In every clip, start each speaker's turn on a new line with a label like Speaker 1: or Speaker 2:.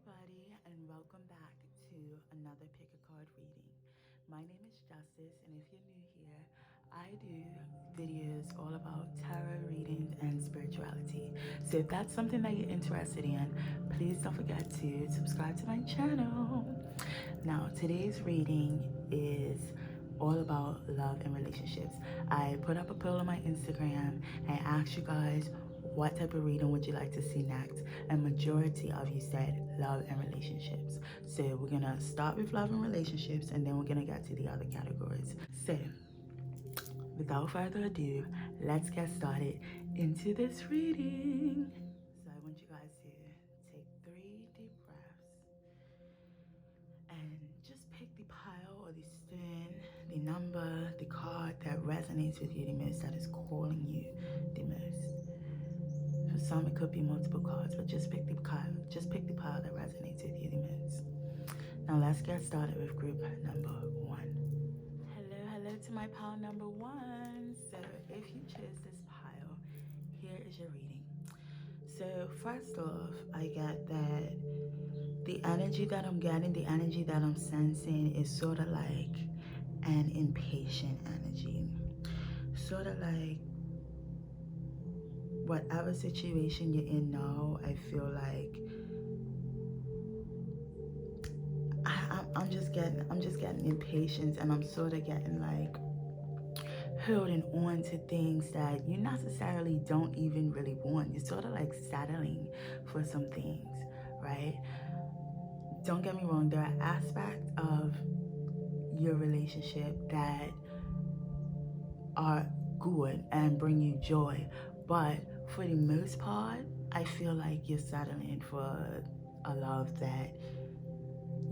Speaker 1: everybody, and welcome back to another pick a card reading. My name is Justice, and if you're new here, I do videos all about tarot readings and spirituality. So if that's something that you're interested in, please don't forget to subscribe to my channel. Now, today's reading is all about love and relationships. I put up a poll on my Instagram and I asked you guys what type of reading would you like to see next, and majority of you said love and relationships. So we're gonna start with love and relationships, and then we're gonna get to the other categories. So without further ado, let's get started into this reading. So I want you guys to take 3 deep breaths and just pick the pile or the stone, the number, the card that resonates with you the most, that is calling you the most. For some, it could be multiple cards, but just pick the card. Just pick the pile that resonates with you the most. Now let's get started with group number 1. Hello to my pile number 1. So if you chose this pile, here is your reading. So first off, I get that the energy that I'm getting, the energy that I'm sensing is sort of like an impatient energy. Sort of like whatever situation you're in now, I feel like I'm just getting impatient, and I'm sort of getting like holding on to things that you necessarily don't even really want. You're sort of like settling for some things, right? Don't get me wrong, there are aspects of your relationship that are good and bring you joy, but for the most part, I feel like you're settling for a love that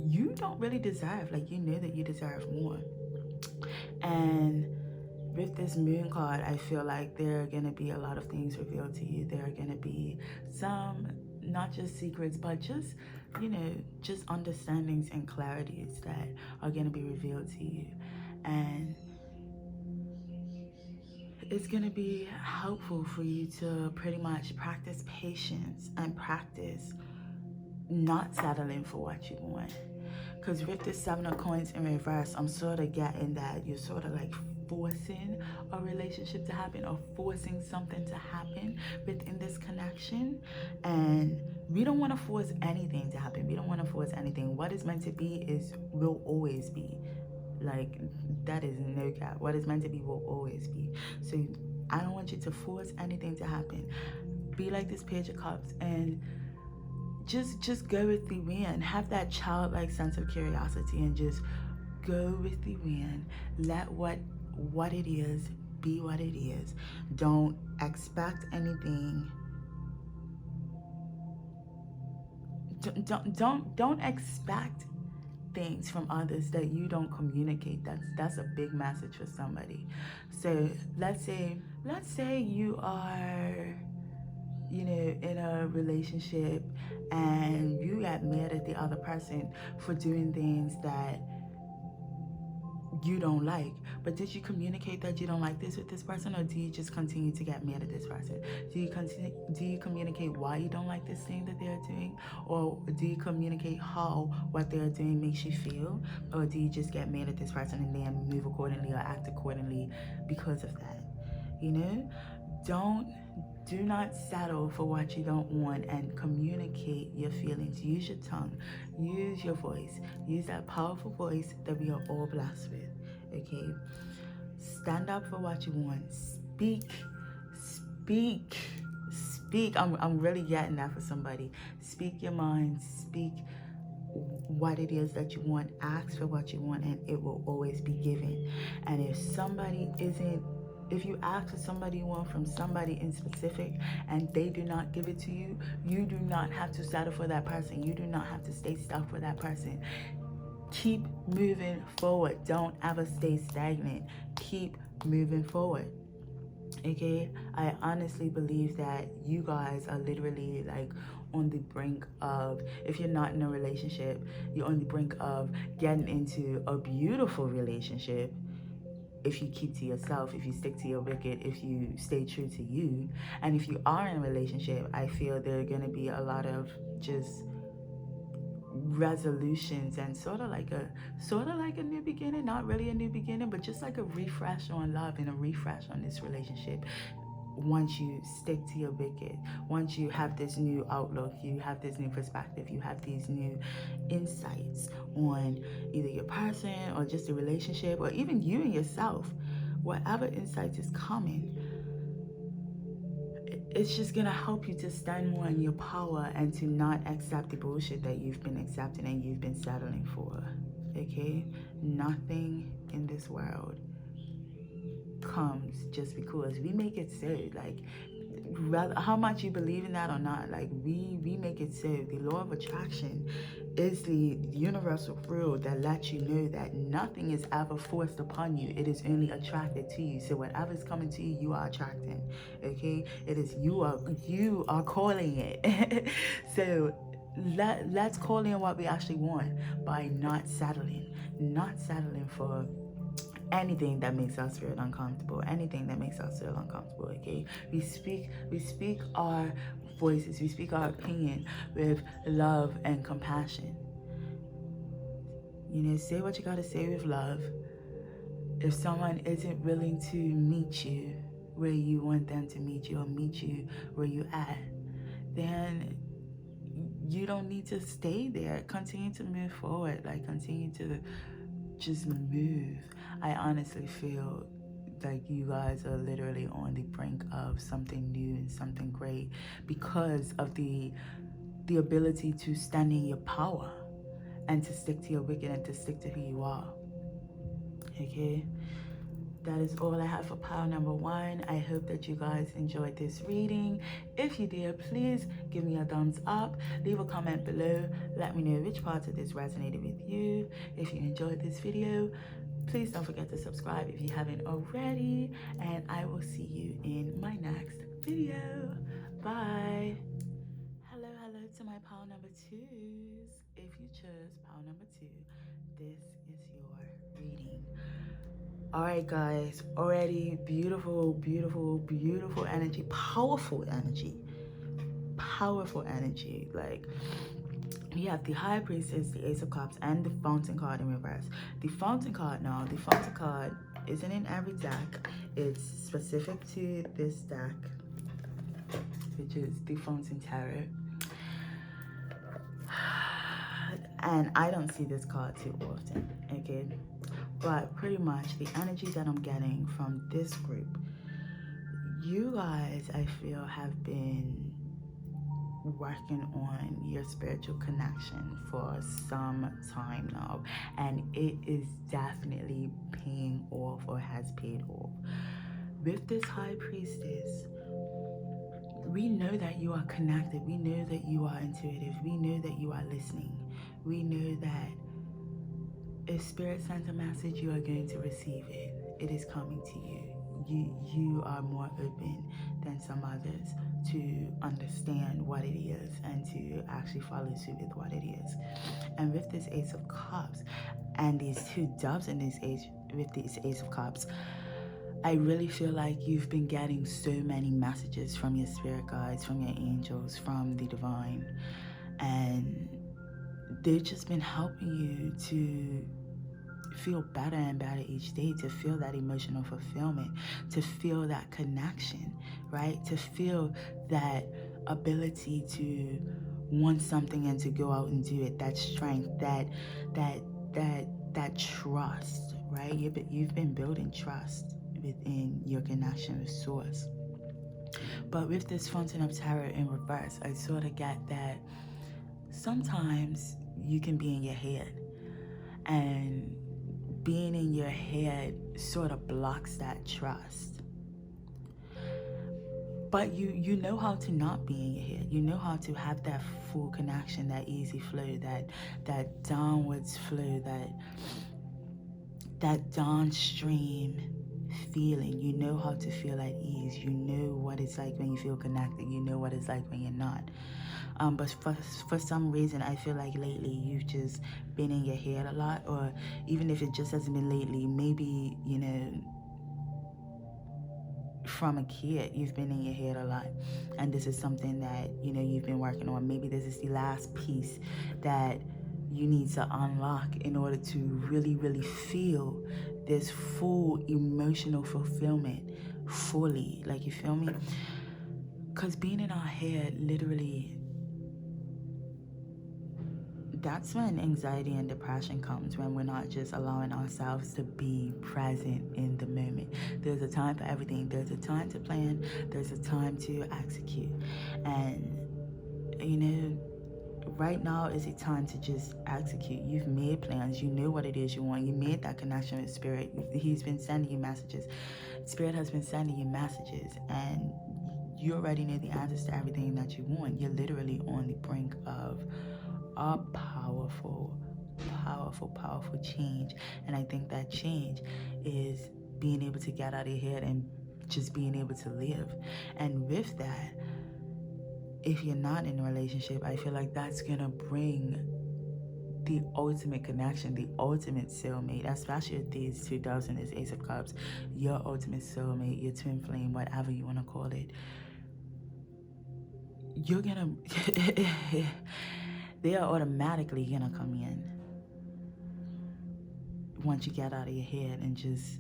Speaker 1: you don't really deserve. Like, you know that you deserve more. And with this moon card, I feel like there are going to be a lot of things revealed to you. There are going to be some, not just secrets, but just, just understandings and clarities that are going to be revealed to you. And it's going to be helpful for you to pretty much practice patience and practice not settling for what you want. Because with this 7 of coins in reverse, I'm sort of getting that you're sort of like forcing a relationship to happen, or forcing something to happen within this connection. And we don't want to force anything to happen. We don't want to force anything. What is meant to be will always be. Like, that is no cap. What is meant to be will always be. So I don't want you to force anything to happen. Be like this Page of Cups and just go with the wind. Have that childlike sense of curiosity and just go with the wind. Let what it is be what it is. Don't expect anything. Don't expect things from others that you don't communicate. That's a big message for somebody. So let's say you are, in a relationship and you got mad at the other person for doing things that you don't like. But did you communicate that you don't like this with this person, or do you just continue to get mad at this person? Do you communicate why you don't like this thing that they're doing, or do you communicate how what they're doing makes you feel, or do you just get mad at this person and then move accordingly or act accordingly because of that? Do not settle for what you don't want, and communicate your feelings. Use your tongue, use your voice, use that powerful voice that we are all blessed with. Okay, stand up for what you want. Speak. I'm really getting that for somebody. Speak your mind. Speak what it is that you want. Ask for what you want, and it will always be given. And if you ask for somebody you want from somebody in specific and they do not give it to you, you do not have to settle for that person. You do not have to stay stuck for that person. Keep moving forward. Don't ever stay stagnant. Keep moving forward. Okay, I honestly believe that you guys are literally like on the brink of, if you're not in a relationship, you're on the brink of getting into a beautiful relationship. If you keep to yourself, if you stick to your wicket, if you stay true to you. And if you are in a relationship, I feel there are going to be a lot of just resolutions and sort of like a new beginning, not really a new beginning, but just like a refresh on love and a refresh on this relationship. Once you stick to your wicket, once you have this new outlook, you have this new perspective, you have these new insights on either your person or just the relationship or even you and yourself, whatever insights is coming, it's just gonna help you to stand more in your power and to not accept the bullshit that you've been accepting and you've been settling for. Okay? Nothing in this world comes just because we make it so. Like, rather, how much you believe in that or not, like we make it so. The law of attraction is the universal rule that lets you know that nothing is ever forced upon you. It is only attracted to you. So whatever's coming to you, you are attracting. Okay? It is you are calling it. So let's call in what we actually want by not settling for anything that makes us feel uncomfortable, anything that makes us feel uncomfortable. Okay, we speak our voices, we speak our opinion with love and compassion. Say what you gotta say with love. If someone isn't willing to meet you where you want them to meet you or meet you where you at, then you don't need to stay there. Continue to move forward. Like, continue to just move. I honestly feel like you guys are literally on the brink of something new and something great because of the ability to stand in your power and to stick to your wicket and to stick to who you are. Okay? That is all I have for pile number 1. I hope that you guys enjoyed this reading. If you did, please give me a thumbs up. Leave a comment below. Let me know which parts of this resonated with you. If you enjoyed this video, please don't forget to subscribe if you haven't already. And I will see you in my next video. Bye. Hello, hello to my pile number 2s. If you chose pile number 2, this is your reading. All right, guys, already beautiful, beautiful, beautiful energy, powerful energy, Like, we have the High Priestess, the Ace of Cups, and the Fountain card in reverse. The Fountain card isn't in every deck. It's specific to this deck, which is the Fountain Tarot. And I don't see this card too often, okay? But pretty much the energy that I'm getting from this group, you guys, I feel, have been working on your spiritual connection for some time now, and it is definitely paying off or has paid off. With this High Priestess, we know that you are connected, we know that you are intuitive, we know that you are listening, we know that if Spirit sends a message, you are going to receive it. It is coming to you. You are more open than some others to understand what it is and to actually follow suit with what it is. And with this Ace of Cups and these 2 doves in this Ace of Cups, I really feel like you've been getting so many messages from your spirit guides, from your angels, from the divine, and they've just been helping you to feel better and better each day, to feel that emotional fulfillment, to feel that connection, right? To feel that ability to want something and to go out and do it, that strength, that trust, right? You've been building trust within your connection with Source. But with this Fountain of Tarot in reverse, I sort of get that sometimes you can be in your head, and being in your head sort of blocks that trust. But you know how to not be in your head. You know how to have that full connection, that easy flow, that downwards flow, that downstream feeling. You know how to feel at ease. You know what it's like when you feel connected. You know what it's like when you're not. But for some reason, I feel like lately you've just been in your head a lot, or even if it just hasn't been lately, maybe, from a kid, you've been in your head a lot. And this is something that, you've been working on. Maybe this is the last piece that you need to unlock in order to really, really feel this full emotional fulfillment fully. Like, you feel me? Because being in our head, literally, that's when anxiety and depression comes, when we're not just allowing ourselves to be present in the moment. There's a time for everything. There's a time to plan. There's a time to execute. And, you know, right now is a time to just execute. You've made plans. You know what it is you want. You made that connection with Spirit. He's been sending you messages. Spirit has been sending you messages. And you already know the answers to everything that you want. You're literally on the brink of a powerful, powerful, powerful change. And I think that change is being able to get out of your head and just being able to live. And with that, if you're not in a relationship, I feel like that's gonna bring the ultimate connection, the ultimate soulmate, especially with these two doves and this Ace of Cups, your ultimate soulmate, your twin flame, whatever you want to call it. You're gonna they are automatically gonna come in once you get out of your head and just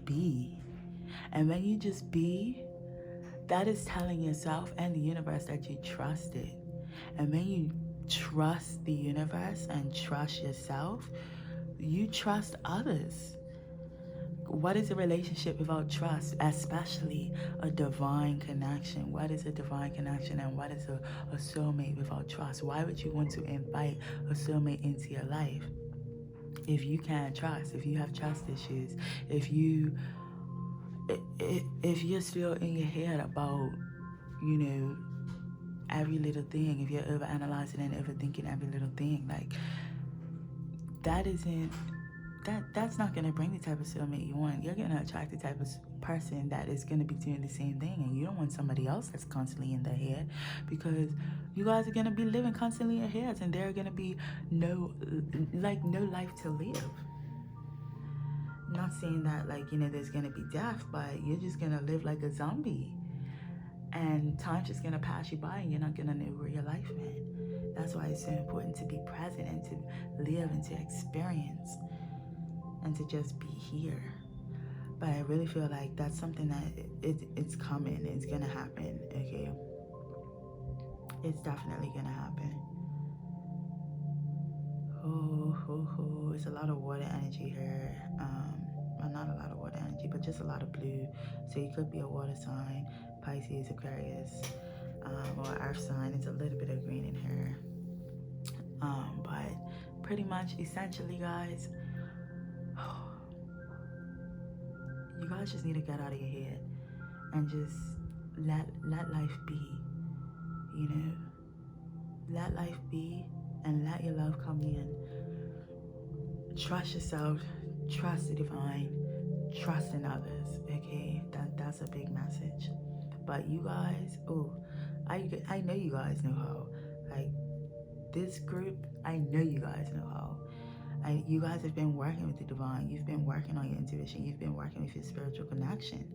Speaker 1: be. And when you just be, that is telling yourself and the universe that you trust it. And when you trust the universe and trust yourself, you trust others. What is a relationship without trust, especially a divine connection? What is a divine connection, and what is a soulmate without trust? Why would you want to invite a soulmate into your life if you can't trust, if you have trust issues, if you're still in your head about, you know, every little thing, if you're overanalyzing and overthinking every little thing, like, that's not going to bring the type of soulmate you want. You're going to attract the type of person that is going to be doing the same thing, and you don't want somebody else that's constantly in their head, because you guys are going to be living constantly in your heads, and there are going to be no life to live. I'm not saying that, like, you know, there's going to be death, but you're just going to live like a zombie, and time's just going to pass you by, and you're not going to know where your life went. That's why it's so important to be present and to live and to experience and to just be here. But I really feel like that's something that it's coming. It's gonna happen. Okay, it's definitely gonna happen. It's a lot of water energy here. Well, not a lot of water energy, but just a lot of blue. So you could be a water sign, Pisces, Aquarius, or earth sign. It's a little bit of green in here. But pretty much, essentially, guys, you guys just need to get out of your head and just let life be. You know, let life be and let your love come in. Trust yourself, trust the divine, trust in others. Okay, that's a big message. But you guys, I know you guys know how. Like, this group, I know you guys know how. You guys have been working with the divine. You've been working on your intuition. You've been working with your spiritual connection.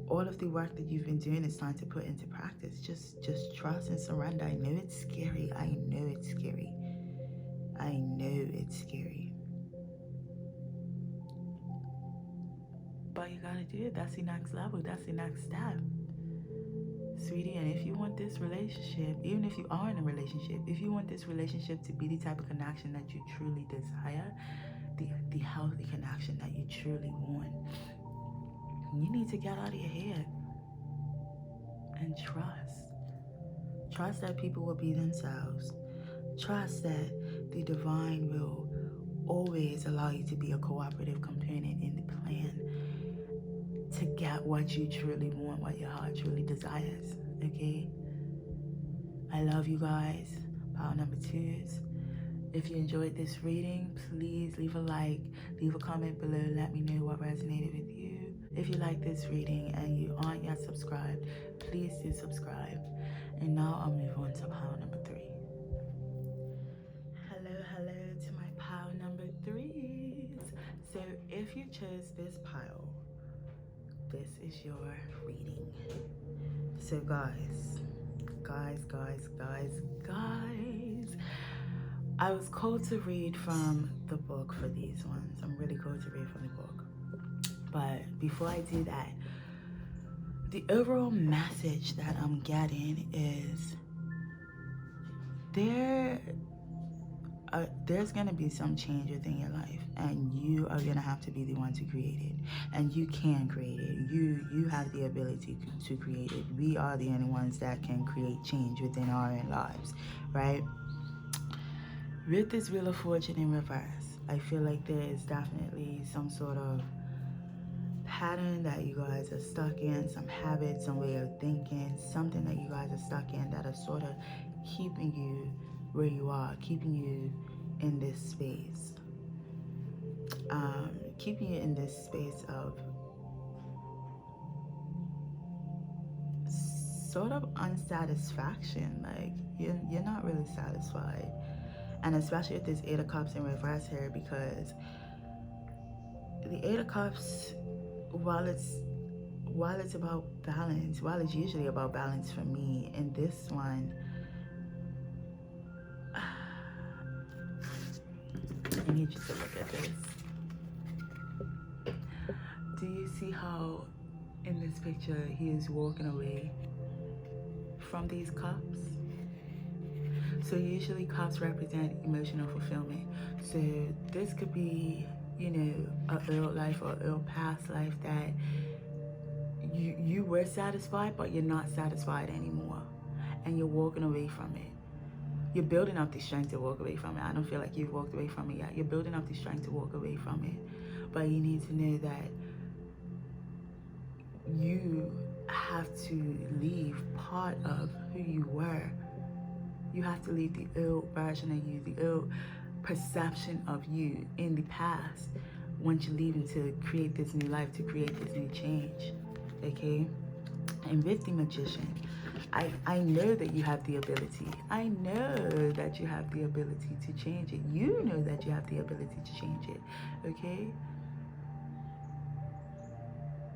Speaker 1: All of the work that you've been doing is time to put into practice. Just trust and surrender. I know it's scary. I know it's scary. I know it's scary. But you gotta do it. That's the next level. That's the next step. Sweetie, and if you want this relationship, even if you are in a relationship, if you want this relationship to be the type of connection that you truly desire, the healthy connection that you truly want, you need to get out of your head and trust. Trust that people will be themselves. Trust that the divine will always allow you to be a cooperative component in the plan to get what you truly want, what your heart truly desires. Okay? I love you guys. Power number 2s. If you enjoyed this reading, please leave a like, leave a comment below, let me know what resonated with you. If you like this reading and you aren't yet subscribed, please do subscribe. And now I'll move on to pile number 3. Hello to my pile number 3s. So if you chose this pile, this is your reading. So guys, guys. I was called to read from the book for these ones. I'm really called to read from the book. But before I do that, the overall message that I'm getting is there's going to be some change within your life, and you are going to have to be the one to create it. And you can create it. You have the ability to create it. We are the only ones that can create change within our own lives, right? With this Wheel of Fortune in reverse, I feel like there is definitely some sort of pattern that you guys are stuck in, some habit, some way of thinking, something that you guys are stuck in that are sort of keeping you where you are, keeping you in this space, keeping you in this space of sort of unsatisfaction. Like you're not really satisfied, and especially with this Eight of Cups in reverse here, because the Eight of Cups, while it's about balance, while it's usually about balance for me, in this one, I need you to look at this. Do you see how in this picture he is walking away from these cups? So usually cups represent emotional fulfillment. So this could be, a ill life or ill past life that you were satisfied, but you're not satisfied anymore, and you're walking away from it. You're building up the strength to walk away from it. I don't feel like you've walked away from it yet. You're building up the strength to walk away from it, but you need to know that you have to leave part of who you were. You have to leave the old version of you, the old perception of you in the past, once you're leaving to create this new life, to create this new change, okay? And with the Magician, I know that you have the ability. I know that you have the ability to change it. You know that you have the ability to change it, okay?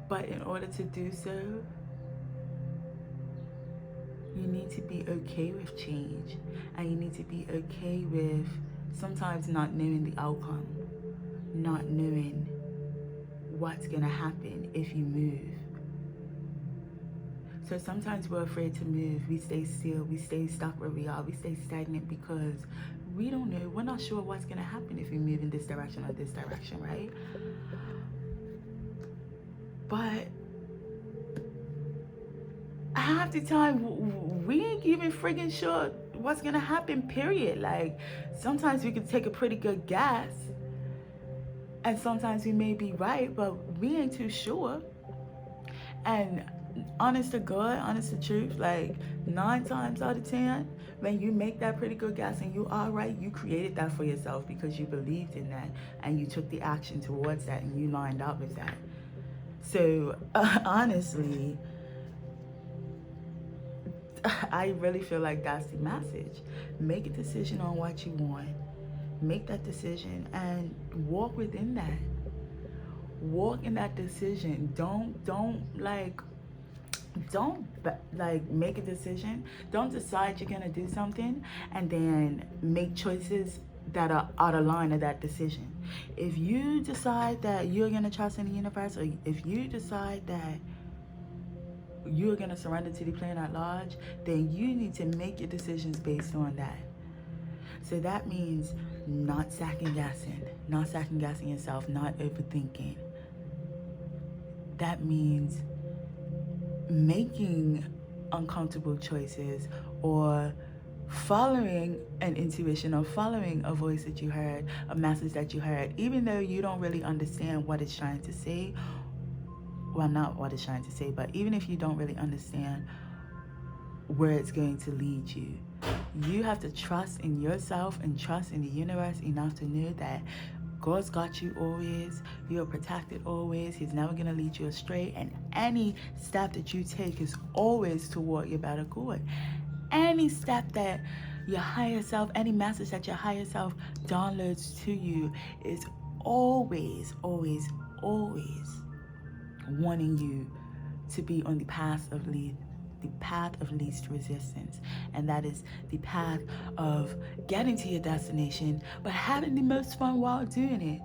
Speaker 1: But in order to do so, you need to be okay with change, and you need to be okay with sometimes not knowing the outcome, not knowing what's gonna happen if you move. So sometimes we're afraid to move. We stay still, we stay stuck where we are, we stay stagnant because we don't know, we're not sure what's gonna happen if we move in this direction or this direction, right? But half the time we ain't even friggin' sure what's gonna happen, period. Like sometimes we can take a pretty good guess, and sometimes we may be right, but we ain't too sure. And honest to God, honest to truth, like 9 times out of 10, when you make that pretty good guess and you are right, you created that for yourself because you believed in that and you took the action towards that and you lined up with that. So honestly, I really feel like that's the message. Make a decision on what you want. Make that decision and walk within that. Walk in that decision. Don't make a decision. Don't decide you're gonna do something and then make choices that are out of line of that decision. If you decide that you're gonna trust in the universe, or if you decide that you're gonna surrender to the plan at large, then you need to make your decisions based on that. So that means not second guessing yourself, not overthinking. That means making uncomfortable choices, or following an intuition, or following a voice that you heard, a message that you heard, even though you don't really understand what it's trying to say. Well, not what it's trying to say, but even if you don't really understand where it's going to lead you, you have to trust in yourself and trust in the universe enough to know that God's got you always. You're protected always. He's never going to lead you astray. And any step that you take is always toward your better good. Any step that your higher self, any message that your higher self downloads to you is always, always, always wanting you to be on the path of lead, the path of least resistance. And that is the path of getting to your destination, but having the most fun while doing it,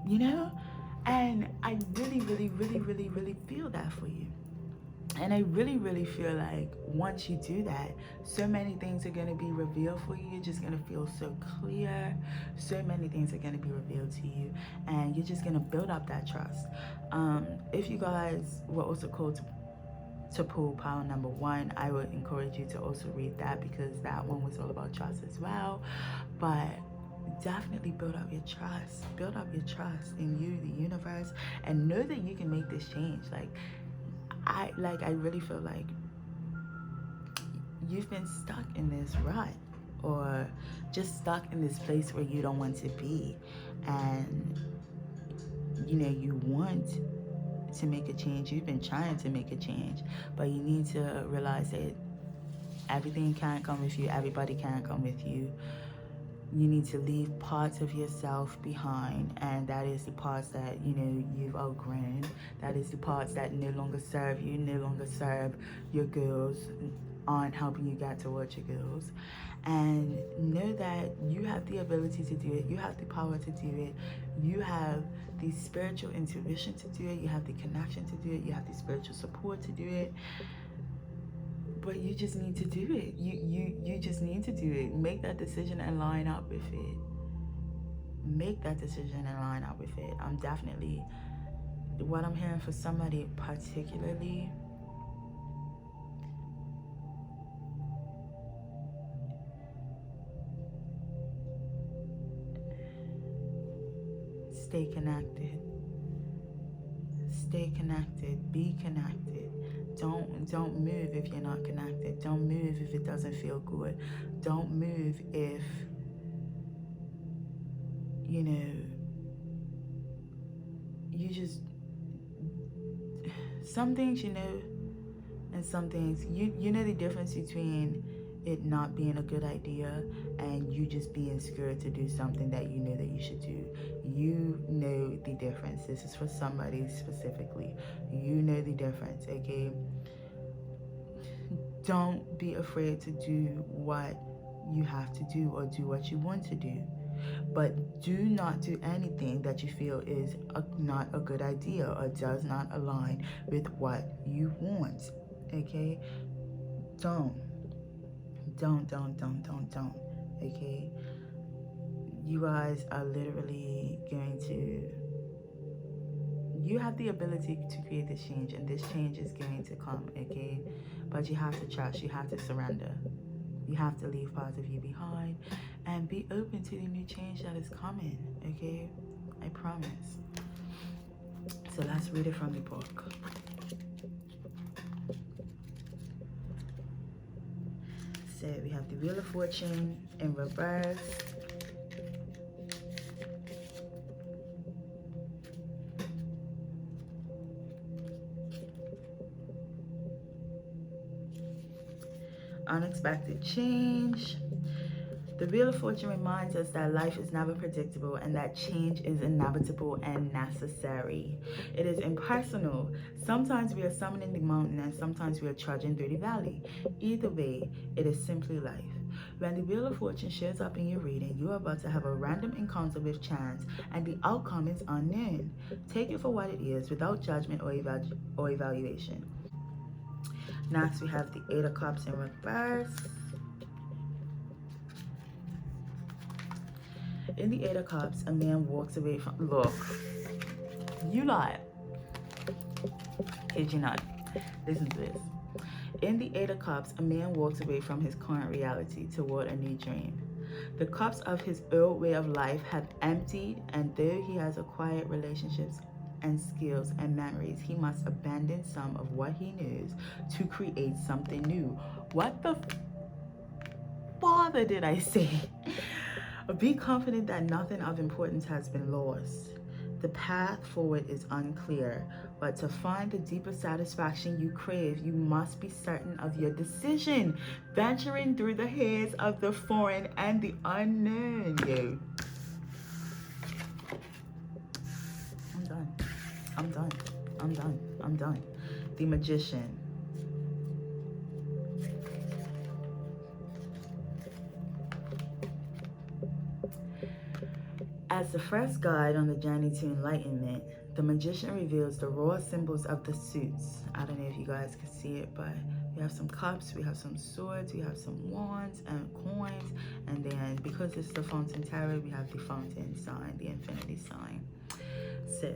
Speaker 1: you know? And I really, really, really, really, really feel that for you. And I really, really feel like once you do that, so many things are going to be revealed for you. You're just going to feel so clear. So many things are going to be revealed to you. And you're just going to build up that trust. If you guys were also called to pull pile number 1, I would encourage you to also read that, because that one was all about trust as well. But definitely build up your trust. Build up your trust in you, the universe, and know that you can make this change. I really feel like you've been stuck in this rut, or just stuck in this place where you don't want to be, and you want to make a change. You've been trying to make a change, but you need to realize that everything can't come with you. Everybody can't come with you. You need to leave parts of yourself behind, and that is the parts that you've outgrown. That is the parts that no longer serve you, no longer serve your goals, aren't helping you get towards your goals. And know that you have the ability to do it. You have the power to do it. You have the spiritual intuition to do it. You have the connection to do it. You have the spiritual support to do it. But you just need to do it. You just need to do it. Make that decision and line up with it. Make that decision and line up with it. I'm definitely, what I'm hearing for somebody particularly, stay connected. Stay connected. Be connected. Don't move if you're not connected. Don't move if it doesn't feel good. Don't move if you just, some things and some things you know the difference between it not being a good idea and you just being scared to do something that you know that you should do. You know the difference. This is for somebody specifically. You know the difference, okay? Don't be afraid to do what you have to do, or do what you want to do. But do not do anything that you feel is not a good idea or does not align with what you want, okay? Don't, okay? You guys are literally going to, you have the ability to create this change, and this change is going to come, okay? But you have to trust, you have to surrender. You have to leave parts of you behind and be open to the new change that is coming, okay? I promise. So let's read it from the book. So we have the Wheel of Fortune in reverse. Unexpected change. The Wheel of Fortune reminds us that life is never predictable and that change is inevitable and necessary. It is impersonal. Sometimes we are summoning the mountain and sometimes we are trudging through the valley. Either way, it is simply life. When the Wheel of Fortune shows up in your reading, you are about to have a random encounter with chance, and the outcome is unknown. Take it for what it is, without judgment or evaluation. Next, we have the Eight of Cups in reverse. In the Eight of Cups, a man walks away from... Look, you lie. Kid you not. Listen to this. In the Eight of Cups, a man walks away from his current reality toward a new dream. The cups of his old way of life have emptied, and though he has acquired relationships and skills and memories, he must abandon some of what he knows to create something new. What the father did I say? Be confident that nothing of importance has been lost. The path forward is unclear, but to find the deeper satisfaction you crave, you must be certain of your decision, venturing through the haze of the foreign and the unknown. Yo, I'm done. I'm done. I'm done. I'm done. The Magician. As the first guide on the journey to enlightenment, the magician reveals the raw symbols of the suits. I don't know if you guys can see it, but we have some cups, we have some swords, we have some wands and coins, and then because it's the fountain tarot, we have the fountain sign, the infinity sign. So,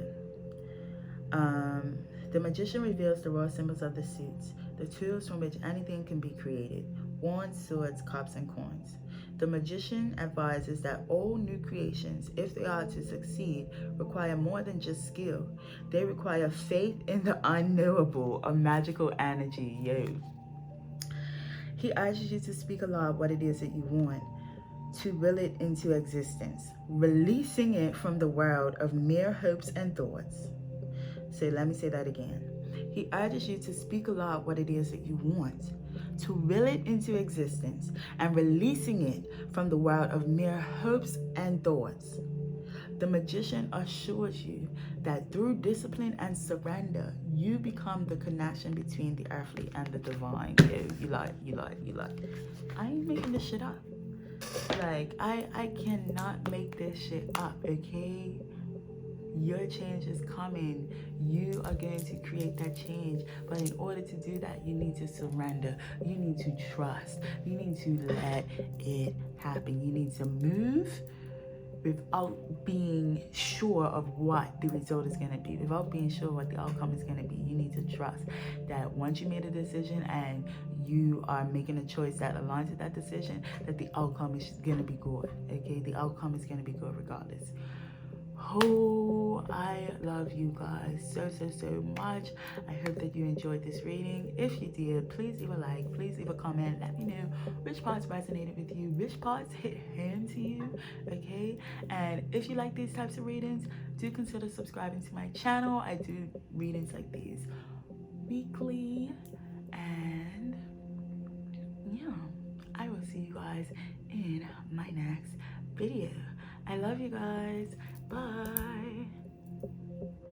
Speaker 1: the magician reveals the raw symbols of the suits, the tools from which anything can be created: wands, swords, cups, and coins. The magician advises that all new creations, if they are to succeed, require more than just skill. They require faith in the unknowable, a magical energy. Yo. He urges you to speak aloud what it is that you want, to will it into existence, releasing it from the world of mere hopes and thoughts. So let me say that again. He urges you to speak aloud what it is that you want, to will it into existence, and releasing it from the world of mere hopes and thoughts. The magician assures you that through discipline and surrender, you become the connection between the earthly and the divine. Yo, you lie. I ain't making this shit up. Like, I cannot make this shit up, okay? Your change is coming. You are going to create that change. But in order to do that, you need to surrender. You need to trust. You need to let it happen. You need to move without being sure of what the result is going to be, without being sure what the outcome is going to be. You need to trust that once you made a decision and you are making a choice that aligns with that decision, that the outcome is going to be good. Okay, the outcome is going to be good regardless. Oh, I love you guys so much. I hope that you enjoyed this reading. If you did, please leave a like, please leave a comment. Let me know which parts resonated with you, which parts hit home to you, okay? And if you like these types of readings, do consider subscribing to my channel. I do readings like these weekly. And yeah, I will see you guys in my next video. I love you guys. Bye.